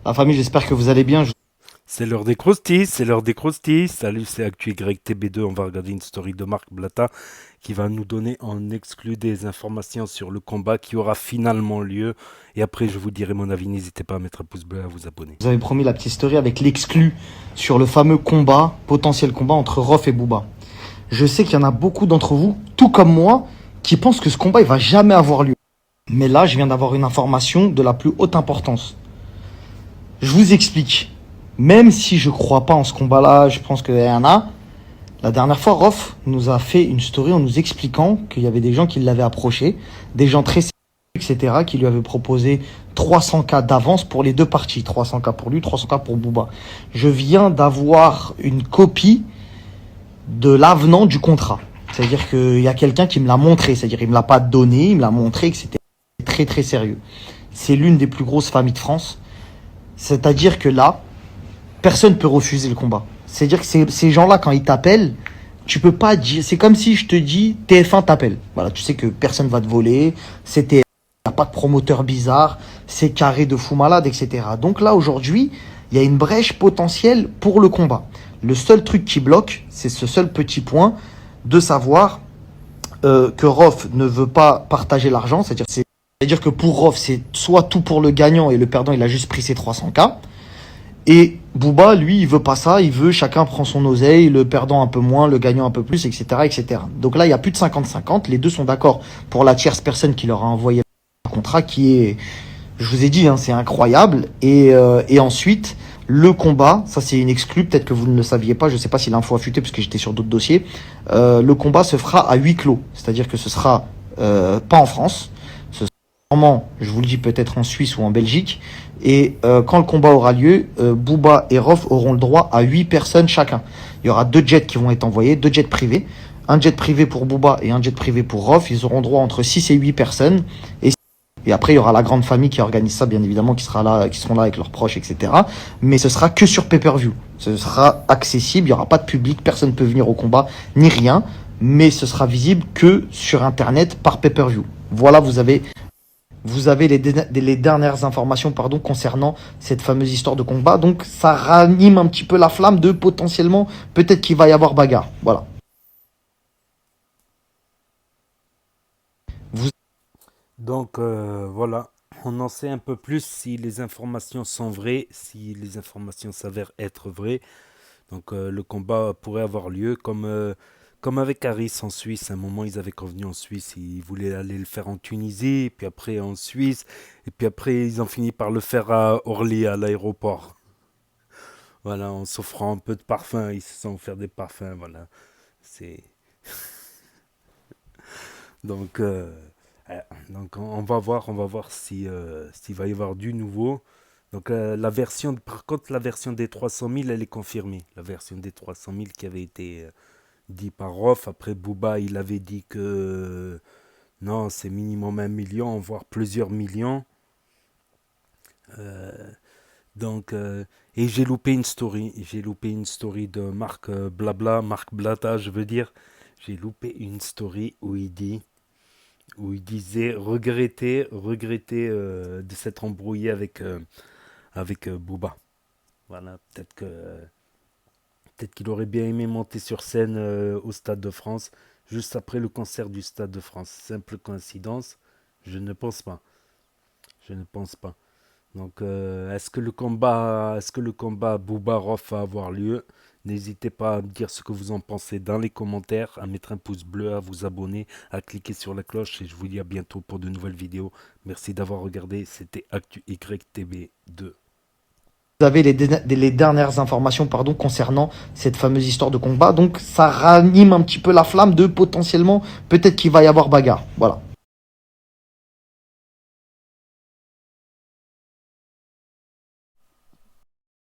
La famille, j'espère que vous allez bien. C'est l'heure des croustilles, c'est l'heure des croustilles. Salut, c'est ActuYTB2. On va regarder une story de Marc Blata qui va nous donner en exclu des informations sur le combat qui aura finalement lieu. Et après, je vous dirai mon avis. N'hésitez pas à mettre un pouce bleu et à vous abonner. Vous avez promis la petite story avec l'exclu sur le fameux combat, potentiel combat entre Rof et Booba. Je sais qu'il y en a beaucoup d'entre vous, tout comme moi, qui pensent que ce combat, il va jamais avoir lieu. Mais là, je viens d'avoir une information de la plus haute importance. Je vous explique. Même si je crois pas en ce combat-là, je pense qu'il y en a. La dernière fois, Rof nous a fait une story en nous expliquant qu'il y avait des gens qui l'avaient approché, des gens très sérieux, etc., qui lui avaient proposé 300K d'avance pour les deux parties. 300K pour lui, 300K pour Booba. Je viens d'avoir une copie de l'avenant du contrat. C'est-à-dire qu'il y a quelqu'un qui me l'a montré. C'est-à-dire qu'il me l'a pas donné, il me l'a montré que c'était très très sérieux. C'est l'une des plus grosses familles de France. C'est-à-dire que là, personne ne peut refuser le combat. C'est-à-dire que ces gens-là, quand ils t'appellent, tu peux pas dire. C'est comme si je te dis TF1 t'appelle. Voilà, tu sais que personne va te voler. C'est TF1, il n'y a pas de promoteur bizarre. C'est carré de fou malade, etc. Donc là, aujourd'hui, il y a une brèche potentielle pour le combat. Le seul truc qui bloque, c'est ce seul petit point de savoir que Rof ne veut pas partager l'argent. C'est-à-dire que pour Rof, c'est soit tout pour le gagnant et le perdant, il a juste pris ses 300K. Et Booba, lui, il veut pas ça, il veut chacun prend son oseille, le perdant un peu moins, le gagnant un peu plus, etc., etc. Donc là, il y a plus de 50-50, les deux sont d'accord pour la tierce personne qui leur a envoyé un contrat qui est, je vous ai dit, hein, c'est incroyable. Et ensuite, le combat, ça c'est une exclue, peut-être que vous ne le saviez pas, je sais pas si l'info a fuité parce que j'étais sur d'autres dossiers. Le combat se fera à huis clos, c'est-à-dire que ce sera pas en France, sûrement, je vous le dis, peut-être en Suisse ou en Belgique. Et quand le combat aura lieu, Booba et Rof auront le droit à 8 personnes chacun. Il y aura 2 jets qui vont être envoyés, 2 jets privés. Un jet privé pour Booba et un jet privé pour Rof. Ils auront droit entre 6 et 8 personnes. Et après, il y aura la grande famille qui organise ça, bien évidemment, qui seront là avec leurs proches, etc. Mais ce sera que sur pay-per-view. Ce sera accessible, il n'y aura pas de public, personne ne peut venir au combat, ni rien. Mais ce sera visible que sur Internet par pay-per-view. Voilà, vous avez les dernières informations concernant cette fameuse histoire de combat. Donc ça ranime un petit peu la flamme de potentiellement, peut-être qu'il va y avoir bagarre. Voilà. Vous Donc voilà, on en sait un peu plus si les informations sont vraies, si les informations s'avèrent être vraies. Donc le combat pourrait avoir lieu comme avec Harris en Suisse. À un moment, ils avaient convenu en Suisse, ils voulaient aller le faire en Tunisie, puis après en Suisse, et puis après, ils ont fini par le faire à Orly, à l'aéroport. Voilà, en s'offrant un peu de parfum, ils se sont offert des parfums, voilà. C'est donc donc on va voir si s'il va y avoir du nouveau. Donc par contre, la version des 300 000, elle est confirmée. La version des 300 000 qui avait été dit par Rof. Après, Booba, il avait dit que non, c'est minimum 1 million, voire plusieurs millions. Euh, donc, et j'ai loupé une story. J'ai loupé une story de Marc Marc Blata, je veux dire. J'ai loupé une story où il disait regretter de s'être embrouillé avec Booba. Voilà, peut-être qu'il aurait bien aimé monter sur scène au Stade de France, juste après le concert du Stade de France. Simple coïncidence? Je ne pense pas. Je ne pense pas. Donc, est-ce que le combat Booba-Rof va avoir lieu? N'hésitez pas à me dire ce que vous en pensez dans les commentaires, à mettre un pouce bleu, à vous abonner, à cliquer sur la cloche et je vous dis à bientôt pour de nouvelles vidéos. Merci d'avoir regardé, c'était Actu YTB2. avez les dernières informations concernant cette fameuse histoire de combat. Donc ça ranime un petit peu la flamme de potentiellement, peut-être qu'il va y avoir bagarre. Voilà.